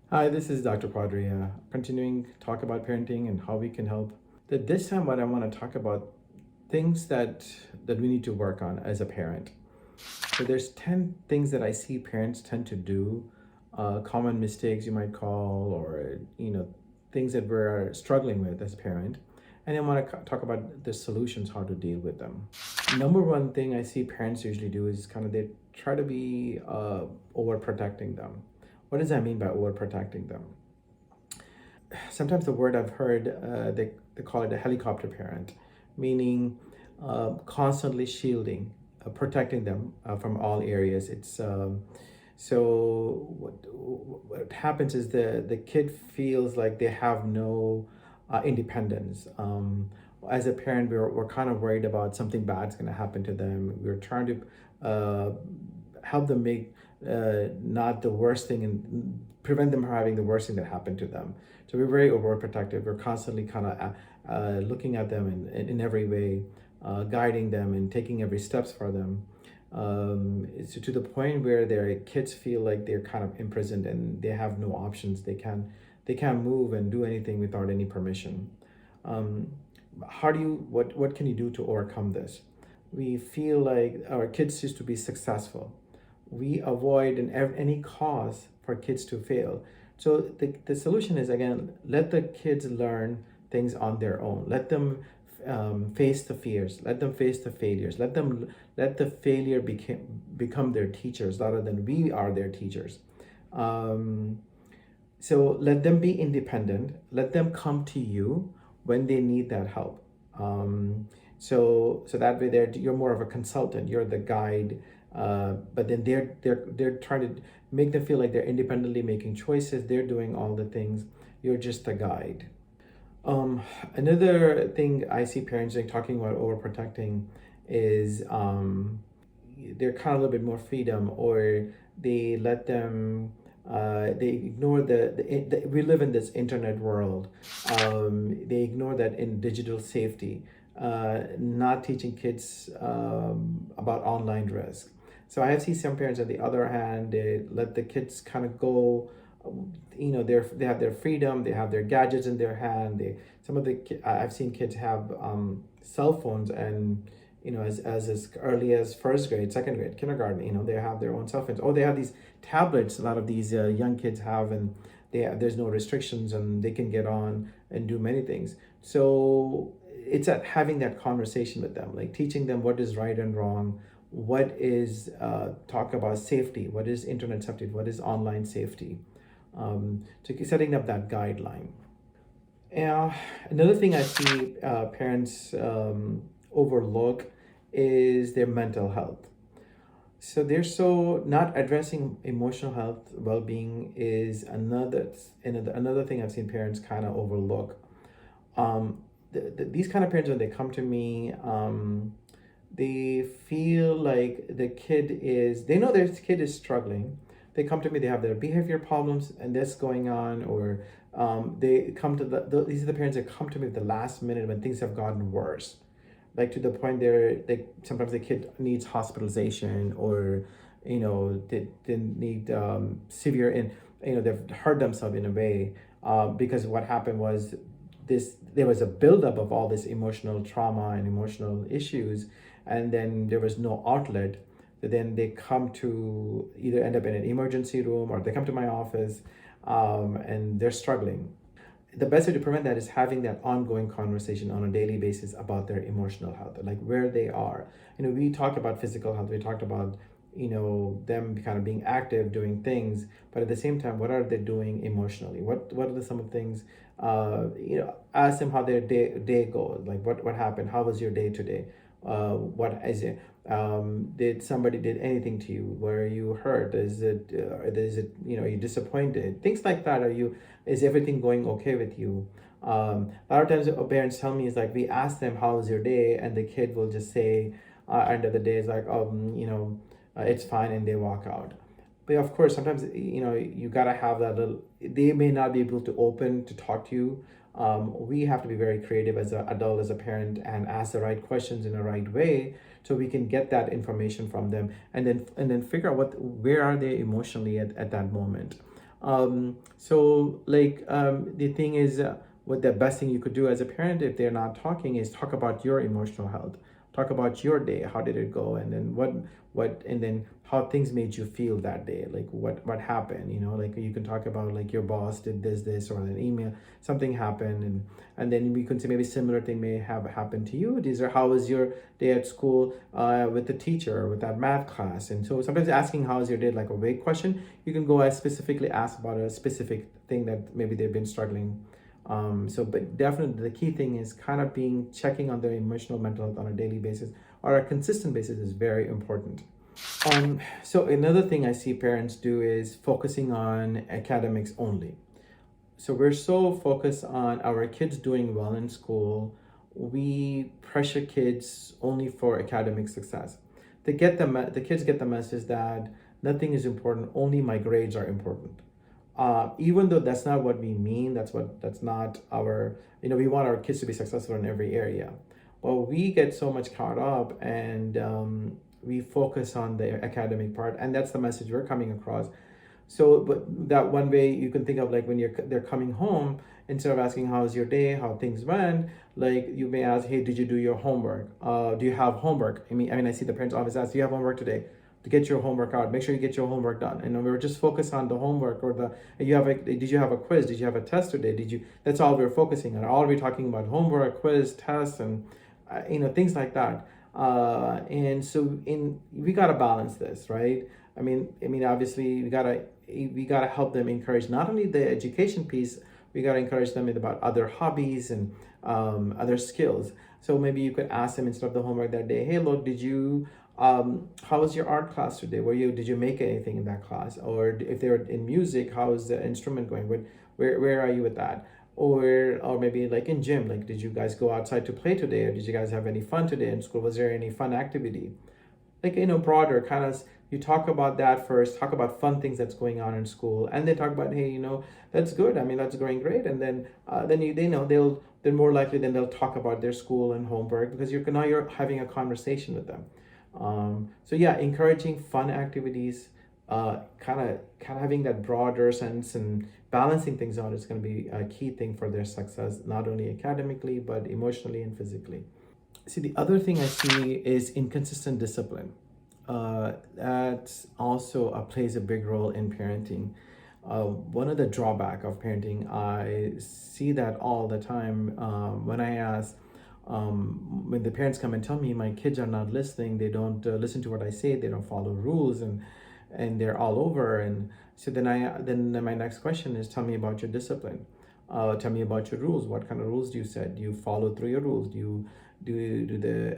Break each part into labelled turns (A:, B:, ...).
A: Hi, this is Dr. Quadri, continuing talk about parenting and how we can help. This time, what I want to talk about things that we need to work on as a parent. So there's 10 things that I see parents tend to do, common mistakes you might call, or things that we're struggling with as a parent. And I want to talk about the solutions, how to deal with them. Number one thing I see parents usually do is kind of they try to be overprotecting them. What does that mean by overprotecting them? Sometimes the word I've heard, they call it a helicopter parent, meaning constantly shielding, protecting them from all areas. What happens is the kid feels like they have no independence. As a parent, we're kind of worried about something bad's going to happen to them. We're trying to help them make not the worst thing and prevent them from having the worst thing that happened to them. So we're very overprotective. We're constantly kind of looking at them in every way, guiding them and taking every steps for them. It's to the point where their kids feel like they're kind of imprisoned and they have no options. They can't move and do anything without any permission. Um, what can you do to overcome this? We feel like our kids used to be successful. We avoid any cause for kids to fail. So the solution is, again, let the kids learn things on their own. Let them face the fears. Let them face the failures. Let the failure become their teachers rather than we are their teachers. Um, so let them be independent. Let them come to you when they need that help. So that way, you're more of a consultant. You're the guide, but then they're trying to make them feel like they're independently making choices. They're doing all the things. You're just the guide. Um, Another thing I see parents like talking about overprotecting is they're kind of a little bit more freedom, or they let them they ignore we live in this internet world. They ignore that in digital safety, not teaching kids about online risk. So I have seen some parents on the other hand, they let the kids kind of go. They have their freedom, they have their gadgets in their hand. I've seen kids have cell phones, and as early as first grade, second grade, kindergarten, they have their own cell phones. Oh, they have these tablets, a lot of these young kids have, and there's no restrictions and they can get on and do many things. So it's at having that conversation with them, like teaching them what is right and wrong, what is talk about safety, what is internet safety, what is online safety, to setting up that guideline. And another thing I see parents overlook is their mental health. So they're so not addressing emotional health, well-being is another thing I've seen parents kind of overlook. These kind of parents, when they come to me, they feel like they know their kid is struggling. They come to me, they have their behavior problems and this going on, or they come to these are the parents that come to me at the last minute when things have gotten worse, like to the point sometimes the kid needs hospitalization, or they need severe, and they've hurt themselves in a way, because what happened was there was a buildup of all this emotional trauma and emotional issues, and then there was no outlet. So then they come to either end up in an emergency room, or they come to my office, and they're struggling. The best way to prevent that is having that ongoing conversation on a daily basis about their emotional health, like where they are. We talked about physical health, we talked about them kind of being active, doing things, but at the same time, what are they doing emotionally? What are some of the things? Ask them how their day goes. Like what happened? How was your day today? What is it? Did somebody did anything to you? Were you hurt? Is it are you disappointed? Things like that. Is everything going okay with you? A lot of times parents tell me, it's like we ask them how was your day, and the kid will just say, end of the day is like, it's fine, and they walk out. But of course, sometimes you gotta have that little. They may not be able to open to talk to you. We have to be very creative as an adult, as a parent, and ask the right questions in the right way, so we can get that information from them, and then figure out where are they emotionally at that moment. So like the thing is, what the best thing you could do as a parent if they're not talking is talk about your emotional health, talk about your day, how did it go, and then what and then how things made you feel that day, like what happened, like you can talk about like your boss did this or an email, something happened, and then we can say maybe similar thing may have happened to you. These are how was your day at school with the teacher or with that math class. And so sometimes asking how was your day like a vague question, you can go as specifically ask about a specific thing that maybe they've been struggling. But definitely the key thing is kind of being checking on their emotional mental health on a daily basis or a consistent basis is very important. So another thing I see parents do is focusing on academics only. So we're so focused on our kids doing well in school, we pressure kids only for academic success. The kids get the message that nothing is important, only my grades are important. Even though that's not what we mean, that's not our, we want our kids to be successful in every area. Well, we get so much caught up and we focus on the academic part, and that's the message we're coming across. So, but that one way you can think of, like when they're coming home, instead of asking how's your day, how things went, like you may ask, hey, did you do your homework? Do you have homework? I mean, I see the parents always ask, do you have homework today? To get your homework out, make sure you get your homework done. And we were just focused on the homework or did you have a quiz? Did you have a test today? That's all we were focusing on. All we're talking about homework, quiz, tests, and things like that. And so we gotta balance this, right? I mean, obviously we gotta help them encourage not only the education piece, we gotta encourage them about other hobbies and other skills. So maybe you could ask them instead of the homework that day, hey, look, how was your art class today? Did you make anything in that class? Or if they were in music, how is the instrument going? Where are you with that? Or maybe like in gym, like did you guys go outside to play today, or did you guys have any fun today in school? Was there any fun activity? Like broader kind of, you talk about that first, talk about fun things that's going on in school, and then talk about, hey, that's good, that's going great. And then they know they're more likely, then they'll talk about their school and homework, because you're having a conversation with them. So yeah, encouraging fun activities, kind of having that broader sense and balancing things out is going to be a key thing for their success, not only academically but emotionally and physically. See, the other thing I see is inconsistent discipline. That also plays a big role in parenting. One of the drawback of parenting, I see that all the time when I ask, when the parents come and tell me my kids are not listening, they don't listen to what I say, they don't follow rules, and they're all over. And so then my next question is, tell me about your discipline. Tell me about your rules. What kind of rules do you set? Do you follow through your rules?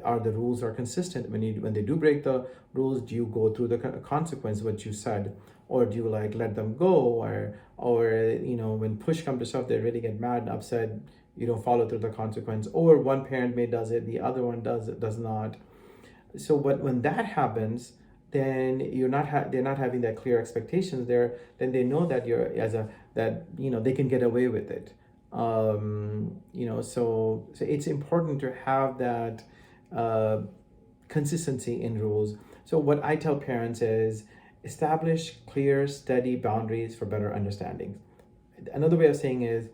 A: Are the rules are consistent? When they do break the rules, do you go through the consequence what you said, or do you like let them go, or when push comes to shove, they really get mad and upset. You don't follow through the consequence, or one parent may does it, the other one does not. So when that happens, then they're not having that clear expectations there. Then they know that they can get away with it. So it's important to have that uh, consistency in rules. So what I tell parents is, establish clear, steady boundaries for better understanding. Another way of saying is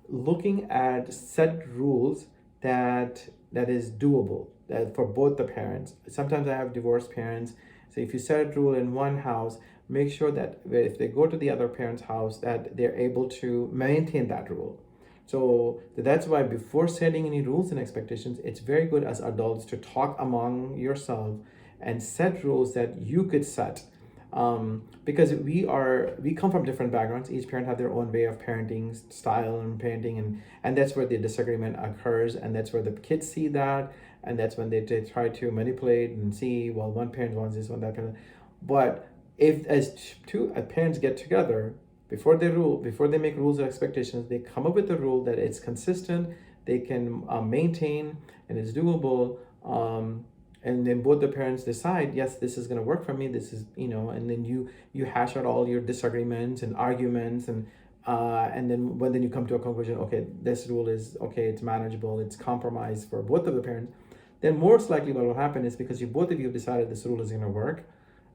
A: looking at set rules that is doable, that for both the parents. Sometimes I have divorced parents. So if you set a rule in one house, make sure that if they go to the other parent's house, that they're able to maintain that rule. So that's why before setting any rules and expectations, it's very good as adults to talk among yourself and set rules that you could set. Because we come from different backgrounds. Each parent have their own way of parenting style and parenting, and that's where the disagreement occurs, and that's where the kids see that, and that's when they try to manipulate and see, well, one parent wants this, one that parent. But if as two parents get together, before they make rules or expectations, they come up with a rule that it's consistent, they can maintain, and it's doable. And then both the parents decide, yes, this is going to work for me, this is, and then you hash out all your disagreements and arguments, and then you come to a conclusion, okay, this rule is okay, it's manageable, it's compromise for both of the parents. Then most likely what will happen is, because both of you have decided this rule is going to work,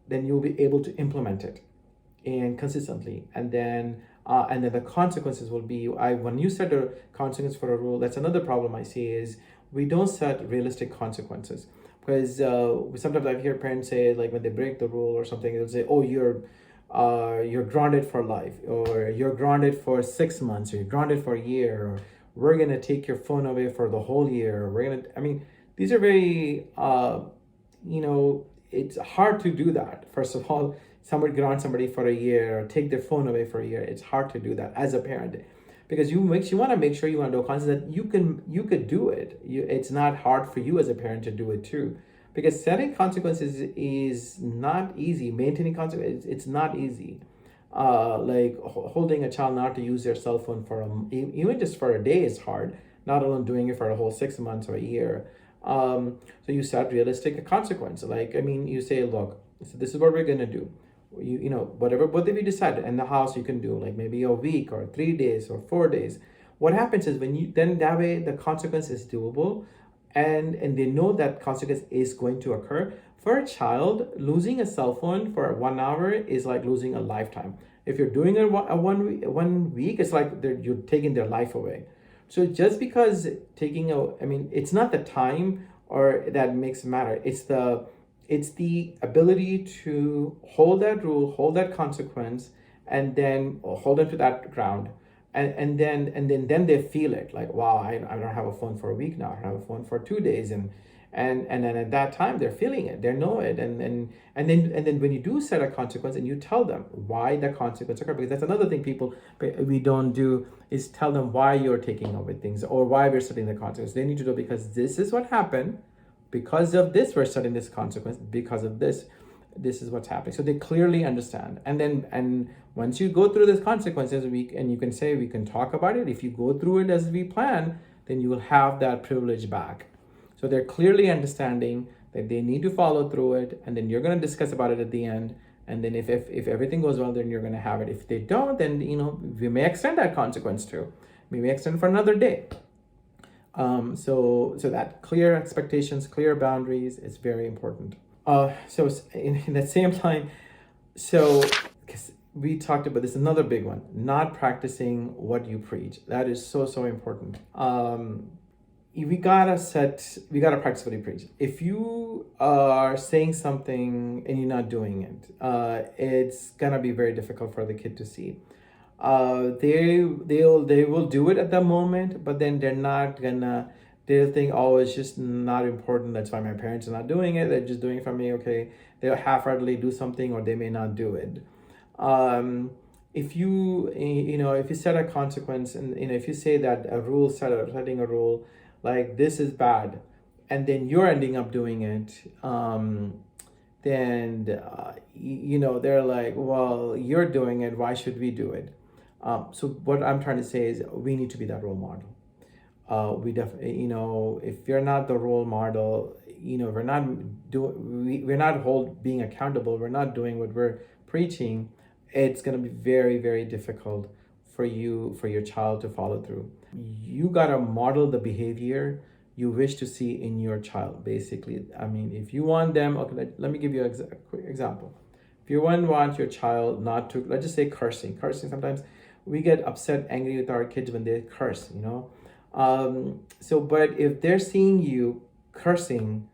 A: then you'll be able to implement it. and consistently, and then the consequences will be, when you set a consequence for a rule, that's another problem I see is we don't set realistic consequences. Because sometimes I hear parents say, like, when they break the rule or something, they'll say, oh, you're grounded for life, or you're grounded for 6 months, or you're grounded for a year, or we're gonna take your phone away for the whole year, or we're gonna, I mean, these are very it's hard to do that. First of all, somebody ground somebody for a year or take their phone away for a year. It's hard to do that as a parent, because you want to make sure, you want to know concepts that you could do it. It's not hard for you as a parent to do it too, because setting consequences is not easy. Maintaining consequences, it's not easy. Like holding a child not to use their cell phone for even just for a day is hard. Not alone doing it for a whole 6 months or a year. So you set realistic consequence. Like, I mean, you say, look, so this is what we're gonna do. Whatever we decided in the house, you can do like maybe a week or 3 days or 4 days. What happens is, when you then, that way the consequence is doable, and they know that consequence is going to occur. For a child, losing a cell phone for 1 hour is like losing a lifetime. If you're doing it one week, it's like you're taking their life away. So just because I mean, it's not the time or that makes it matter. It's the ability to hold that rule, hold that consequence, and then hold them to that ground. And then they feel it, like, wow, I don't have a phone for a week now. I don't have a phone for 2 days, and then at that time they're feeling it, they know it, and then when you do set a consequence and you tell them why the consequence occurred, because that's another thing we don't do, is tell them why you're taking over things or why we're setting the consequence. They need to know, because this is what happened, because of this we're setting this consequence, because of this is what's happening. So they clearly understand. And once you go through these consequences, and you can say, we can talk about it. If you go through it as we plan, then you will have that privilege back. So they're clearly understanding that they need to follow through it, and then you're going to discuss about it at the end. And then if everything goes well, then you're going to have it. If they don't, then we may extend that consequence too. We may extend for another day. So that clear expectations, clear boundaries is very important. So in that same time, so because we talked about this, another big one, not practicing what you preach. That is so important. We gotta practice what you preach. If you are saying something and you're not doing it, it's gonna be very difficult for the kid to see. They will do it at the moment, but then they'll think, oh, it's just not important. That's why my parents are not doing it. They're just doing it for me. Okay, they'll half-heartedly do something, or they may not do it. If you set a consequence, and if you say that setting a rule, like, this is bad, and then you're ending up doing it, then they're like, well, you're doing it, why should we do it? So what I'm trying to say is, we need to be that role model. We definitely, if you're not the role model, we're not being accountable, we're not doing what we're preaching, it's going to be very, very difficult for your child to follow through. You got to model the behavior you wish to see in your child, basically. I mean, if you want them, okay, let me give you a quick example. If you want your child not to, let's just say, cursing, sometimes we get upset, angry with our kids when they curse, but if they're seeing you cursing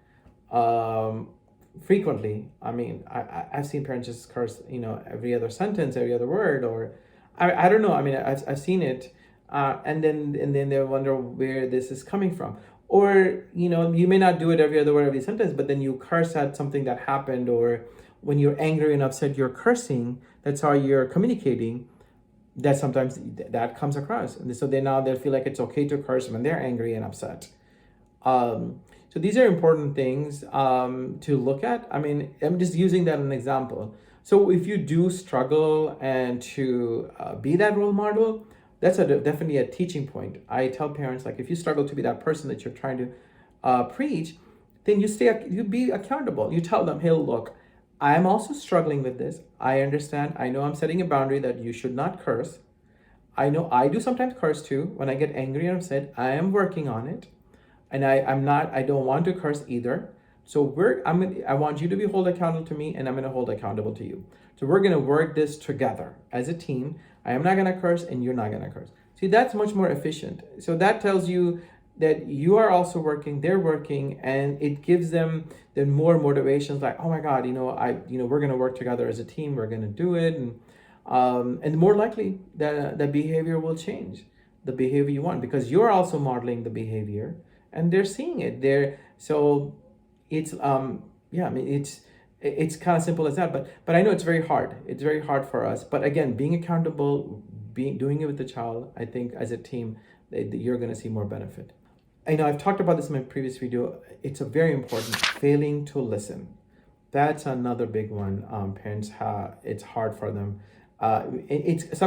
A: frequently, I mean, I've seen parents just curse, every other sentence, every other word, or I don't know. I mean, I've seen it, and then they wonder where this is coming from. Or, you may not do it every other word, every sentence, but then you curse at something that happened, or when you're angry and upset, you're cursing. That's how you're communicating. That sometimes that comes across, and so they'll feel like it's okay to curse when they're angry and upset. So these are important things to look at. I mean, I'm just using that as an example. So if you do struggle and to be that role model, that's definitely a teaching point. I tell parents, like, if you struggle to be that person that you're trying to preach, then you be accountable. You tell them, hey, look, I'm also struggling with this. I understand. I know I'm setting a boundary that you should not curse. I know I do sometimes curse too. When I get angry and upset, I am working on it. And I don't want to curse either. So I want you to be hold accountable to me, and I'm gonna hold accountable to you. So we're gonna work this together as a team. I am not gonna curse, and you're not gonna curse. See, that's much more efficient. So that tells you that you are also working, they're working, and it gives them then more motivations. Like, oh my God, we're gonna work together as a team. We're gonna do it, and more likely the behavior will change, the behavior you want, because you're also modeling the behavior, and they're seeing it. So it's yeah, I mean it's kind of simple as that. But I know it's very hard. It's very hard for us. But again, being accountable, doing it with the child, I think as a team, you're gonna see more benefit. I know I've talked about this in my previous video. It's a very important, failing to listen. That's another big one. Parents have, it's hard for them. It's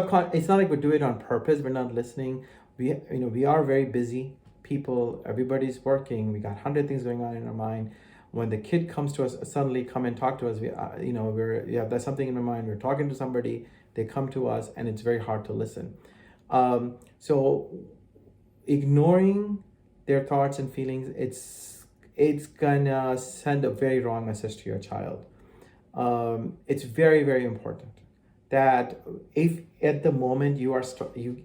A: not like we do it on purpose. We're not listening. We are very busy people. Everybody's working. We got 100 things going on in our mind. When the kid comes to us, suddenly come and talk to us. There's something in our mind. We're talking to somebody. They come to us, and it's very hard to listen. So ignoring their thoughts and feelings, it's gonna send a very wrong message to your child. It's very, very important that if at the moment you are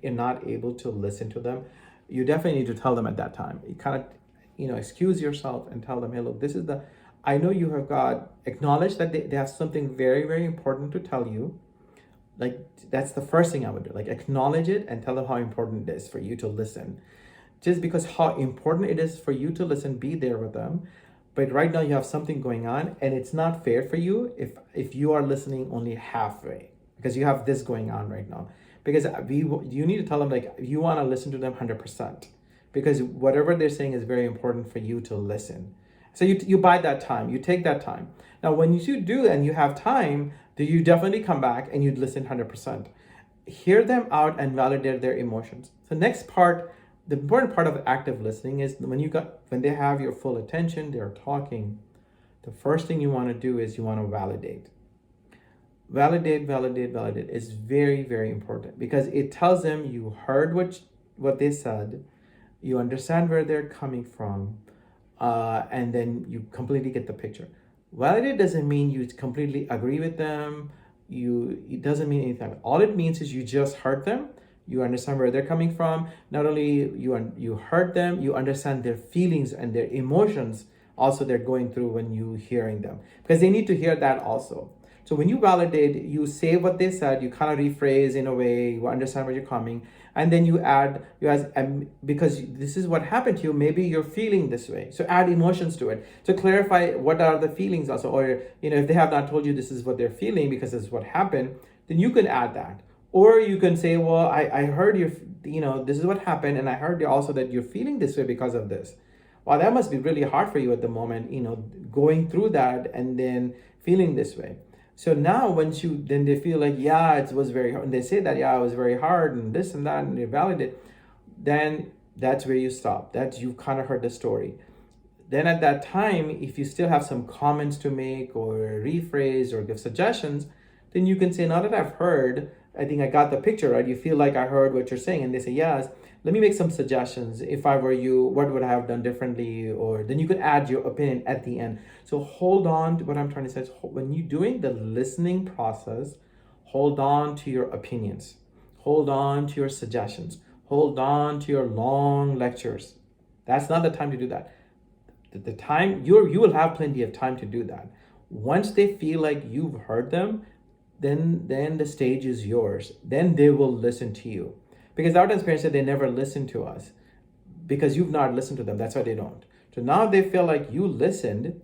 A: not able to listen to them, you definitely need to tell them at that time. You kind of excuse yourself and tell them, hey, look, I know you have got, acknowledge that they have something very, very important to tell you. Like, that's the first thing I would do. Like, acknowledge it and tell them how important it is for you to listen. Just because how important it is for you to listen, be there with them. But right now you have something going on, and it's not fair for you if you are listening only halfway, because you have this going on right now. Because you need to tell them, like, you want to listen to them 100%, because whatever they're saying is very important for you to listen. So you buy that time, you take that time. Now, when you do and you have time, do you definitely come back and you'd listen 100%. Hear them out and validate their emotions. So next part, the important part of active listening is when they have your full attention, they're talking, the first thing you want to do is you want to validate. Validate is very, very important, because it tells them you heard what they said, you understand where they're coming from, and then you completely get the picture. Validate doesn't mean you completely agree with them. It doesn't mean anything. All it means is you just heard them. You understand where they're coming from. Not only you heard them, you understand their feelings and their emotions also they're going through when you hearing them, because they need to hear that also. So when you validate, you say what they said, you kind of rephrase in a way, you understand where you're coming, and then you add, because this is what happened to you, maybe you're feeling this way. So add emotions to it to clarify what are the feelings also, or if they have not told you this is what they're feeling because this is what happened, then you can add that. Or you can say, well, I heard this is what happened, and I heard also that you're feeling this way because of this. Wow, that must be really hard for you at the moment, going through that and then feeling this way. So now then they feel like, yeah, it was very hard, and they say that, yeah, it was very hard and this and that, and they validate, then that's where you stop. You've kind of heard the story. Then at that time, if you still have some comments to make or rephrase or give suggestions, then you can say, now that I've heard, I think I got the picture, right? You feel like I heard what you're saying, and they say, yes, let me make some suggestions. If I were you, what would I have done differently? Or then you could add your opinion at the end. So hold on to what I'm trying to say is, when you're doing the listening process, hold on to your opinions, hold on to your suggestions, hold on to your long lectures. That's not the time to do that. The time you will have plenty of time to do that. Once they feel like you've heard them, then the stage is yours. Then they will listen to you. Because our parents said they never listen to us because you've not listened to them. That's why they don't. So now they feel like you listened,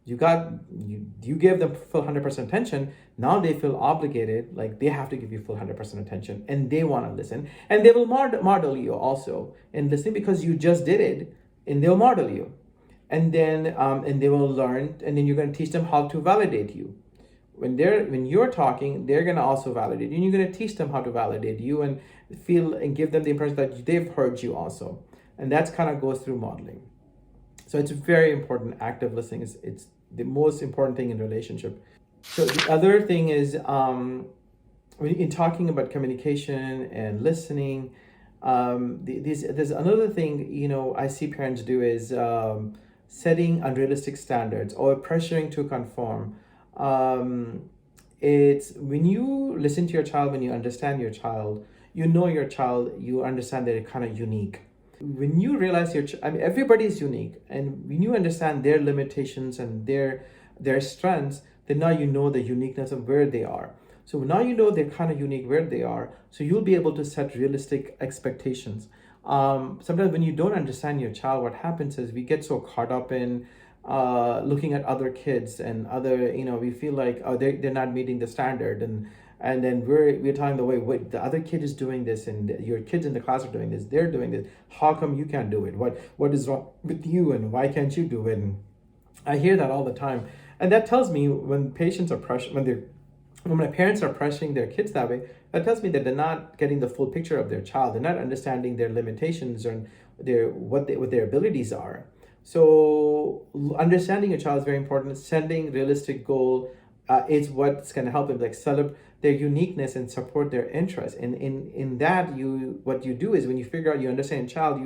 A: you gave them full 100% attention. Now they feel obligated, like they have to give you full 100% attention, and they want to listen, and they will model you also in listening, because you just did it, and they'll model you, and then and they will learn, and then you're going to teach them how to validate you. When you're talking, they're gonna also validate you, and you're gonna teach them how to validate you and feel and give them the impression that they've heard you also. And that's kind of goes through modeling. So it's very important. Active listening it's the most important thing in relationship. So the other thing is, in talking about communication and listening, there's another thing I see parents do is setting unrealistic standards, or pressuring to conform. Um, it's when you listen to your child, when you understand your child, you know your child, you understand they're kind of unique. When you realize I mean, everybody is unique, and when you understand their limitations and their strengths, then now you know the uniqueness of where they are. So now you know they're kind of unique where they are. So you'll be able to set realistic expectations. Sometimes when you don't understand your child, what happens is we get so caught up in looking at other kids and other, we feel like, oh, they're not meeting the standard, and then we're telling the way, wait, the other kid is doing this, and your kids in the class are doing this, they're doing this, how come you can't do it? What is wrong with you, and why can't you do it? And I hear that all the time, and that tells me when patients are pressured, when my parents are pressuring their kids that way, that tells me that they're not getting the full picture of their child. They're not understanding their limitations and what their abilities are. So understanding your child is very important. Setting realistic goal is what's going to help them, like, celebrate their uniqueness and support their interests. And in that, what you do is, when you figure out, you understand your child,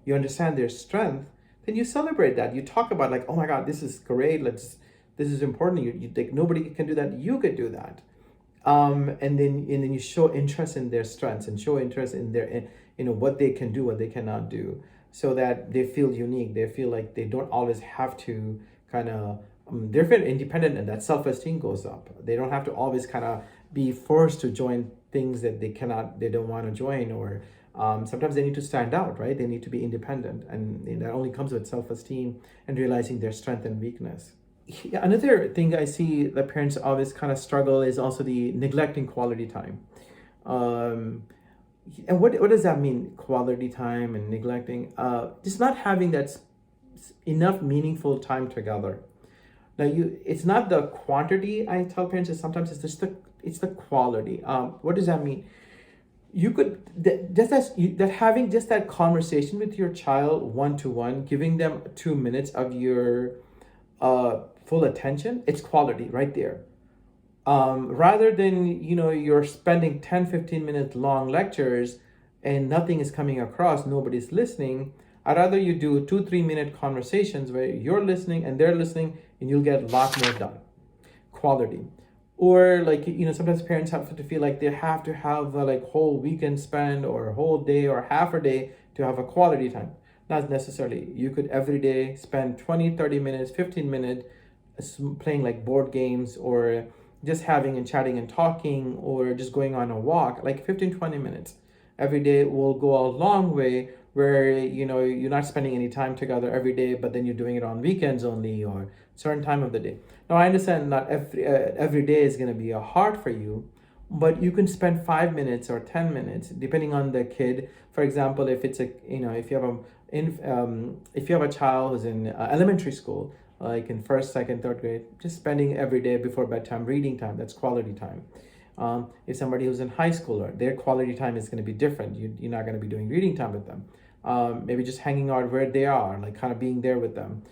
A: you understand their strength, then you celebrate that. You talk about, like, oh my God, this is great. This is important. You like, nobody can do that. You could do that. And then you show interest in their strengths, and show interest in what they can do, what they cannot do, so that they feel unique. They feel like they don't always have to kind of they're very independent, and that self-esteem goes up. They don't have to always kind of be forced to join things that they don't want to join, or sometimes they need to stand out, right? They need to be independent, and that only comes with self-esteem and realizing their strength and weakness. Yeah, another thing I see that parents always kind of struggle is also the neglecting quality time. Um, and what does that mean? Quality time and neglecting? Just not having enough meaningful time together. Now, it's not the quantity. I tell parents is sometimes it's the quality. What does that mean? You could that having just that conversation with your child one to one, giving them 2 minutes of your full attention, it's quality right there. Rather than, you're spending 10-15 minute long lectures and nothing is coming across, nobody's listening. I'd rather you do 2-3 minute conversations where you're listening and they're listening, and you'll get a lot more done. Quality. Or, like, sometimes parents have to feel like they have to have a like whole weekend spend, or a whole day, or half a day to have a quality time. Not necessarily. You could every day spend 20-30 minutes, 15 minutes playing like board games, or just having and chatting and talking, or just going on a walk, like 15-20 minutes every day will go a long way, where you're not spending any time together every day, but then you're doing it on weekends only, or certain time of the day. Now, I understand not every day is going to be hard for you, but you can spend 5 minutes or 10 minutes depending on the kid. For example, if it's if you have a child who's in elementary school, like in first, second, third grade, just spending every day before bedtime reading time, that's quality time. If somebody who's in high school, their quality time is going to be different. You're not going to be doing reading time with them. Maybe just hanging out where they are, like kind of being there with them.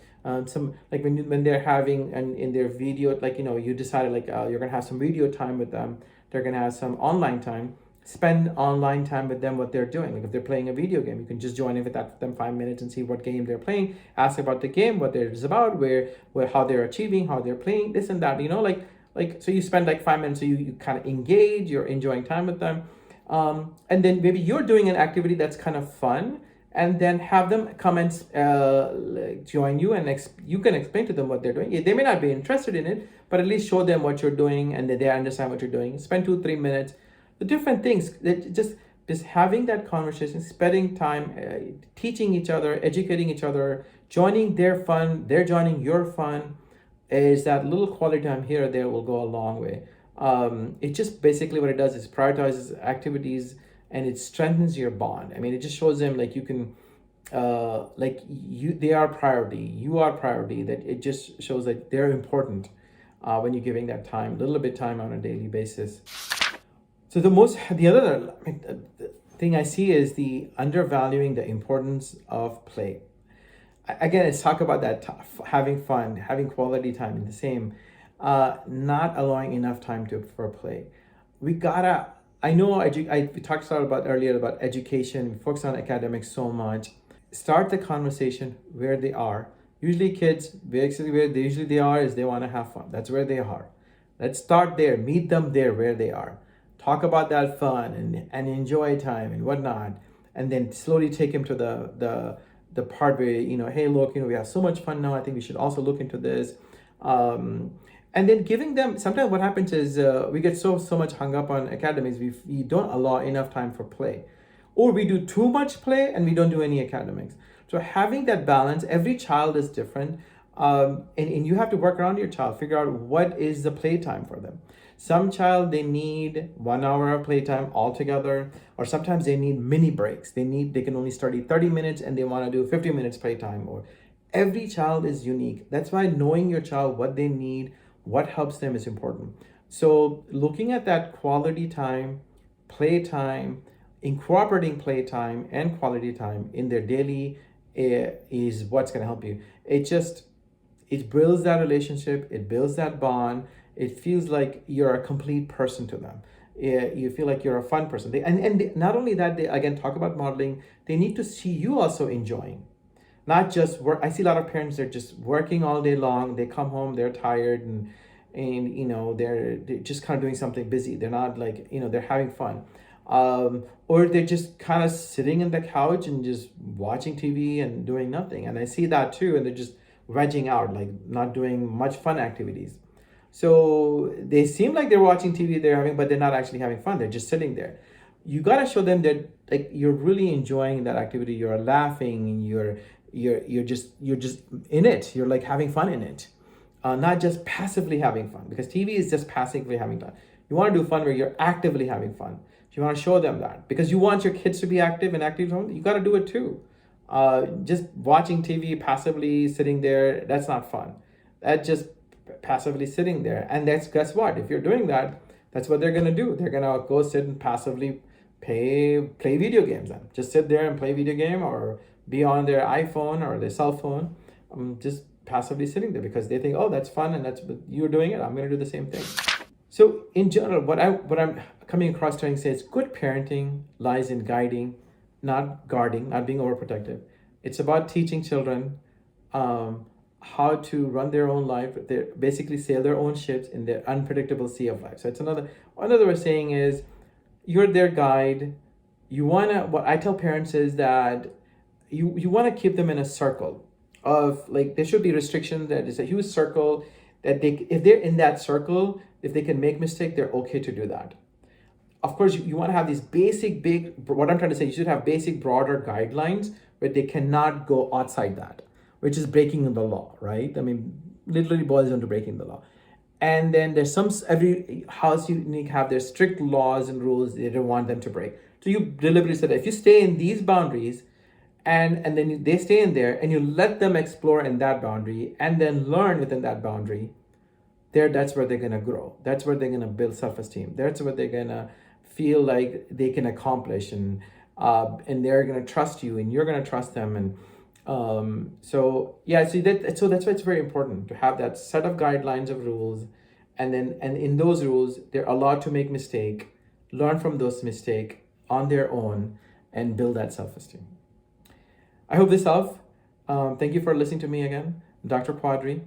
A: Some, like, when they're having, and in their video, like, you decided, like, you're gonna have some video time with them. They're gonna have some online time. Spend online time with them, what they're doing. Like, if they're playing a video game, you can just join in with them 5 minutes and see what game they're playing. Ask about the game, what it's about, where how they're achieving, how they're playing, this and that. Like, so you spend like 5 minutes, so you kind of engage. You're enjoying time with them, and then maybe you're doing an activity that's kind of fun, and then have them come and join you, and you can explain to them what they're doing. They may not be interested in it, but at least show them what you're doing, and that they understand what you're doing. Spend 2-3 minutes, the different things that just having that conversation, spending time, teaching each other, educating each other, joining their fun, they're joining your fun, is that little quality time here or there will go a long way. It just basically, what it does is prioritizes activities, and it strengthens your bond. I mean, it just shows them, like, you can, they are priority, you are priority. That it just shows that they're important when you're giving that time, a little bit time on a daily basis. So the other thing I see is the undervaluing the importance of play. Again, let's talk about that, having fun, having quality time in the same, not allowing enough time for play. We gotta, I know we talked about earlier about education, we focus on academics so much. Start the conversation where they are. Usually kids, basically where they are is they want to have fun. That's where they are. Let's start there. Meet them there where they are. Talk about that fun and enjoy time and whatnot. And then slowly take him to the part where, hey, look, we have so much fun now. I think we should also look into this. Um, and then giving them, sometimes what happens is we get so much hung up on academics, we don't allow enough time for play, or we do too much play and we don't do any academics. So having that balance, every child is different, and you have to work around your child, figure out what is the playtime for them. Some child, they need 1 hour of playtime altogether, or sometimes they need mini breaks. They can only study 30 minutes and they want to do 50 minutes playtime. Or every child is unique. That's why knowing your child, what they need, what helps them is important. So looking at that quality time, playtime, incorporating playtime and quality time in their daily is what's going to help you. It builds that relationship, it builds that bond. It feels like you're a complete person to them. You feel like you're a fun person. Not only that, they again talk about modeling, they need to see you also enjoying, not just work. I see a lot of parents, they're just working all day long. They come home, they're tired, and they're just kind of doing something busy. They're not like, they're having fun. Or they're just kind of sitting in the couch and just watching TV and doing nothing. And I see that too, and they're just vegging out, like not doing much fun activities. So they seem like they're watching TV, but they're not actually having fun. They're just sitting there. You gotta show them that like you're really enjoying that activity. You're laughing, and you're just in it. You're like having fun in it, not just passively having fun. Because TV is just passively having fun. You want to do fun where you're actively having fun. You want to show them that because you want your kids to be active and active. You got to do it too. Just watching TV passively sitting there, that's not fun. That's just passively sitting there. And that's, guess what? If you're doing that, that's what they're going to do. They're going to go sit and passively play video games. Then just sit there and play video game, or be on their iPhone or their cell phone, just passively sitting there because they think, oh, that's fun, and that's what you're doing it. I'm going to do the same thing. So in general, what I'm coming across trying to say is good parenting lies in guiding, not guarding, not being overprotective. It's about teaching children how to run their own life. They basically sail their own ships in the unpredictable sea of life. So it's another way of saying is you're their guide. What I tell parents is that you want to keep them in a circle of, like, there should be restrictions, that is a huge circle that if they're in that circle, if they can make mistake, they're okay to do that. Of course, you want to have these what I'm trying to say, you should have basic broader guidelines where they cannot go outside that, which is breaking the law, right? I mean, literally boils down to breaking the law. And then there's every house unique have their strict laws and rules they don't want them to break. So you deliberately said, if you stay in these boundaries, and then they stay in there, and you let them explore in that boundary and then learn within that boundary, that's where they're gonna grow. That's where they're gonna build self-esteem. That's where they're gonna feel like they can accomplish, and they're gonna trust you, and you're gonna trust them. And so that's why it's very important to have that set of guidelines of rules, and in those rules they're allowed to make mistake, learn from those mistake on their own, and build that self-esteem. I hope this helped. Thank you for listening to me again, Dr. Quadri,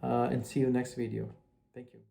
A: and see you next video. Thank you.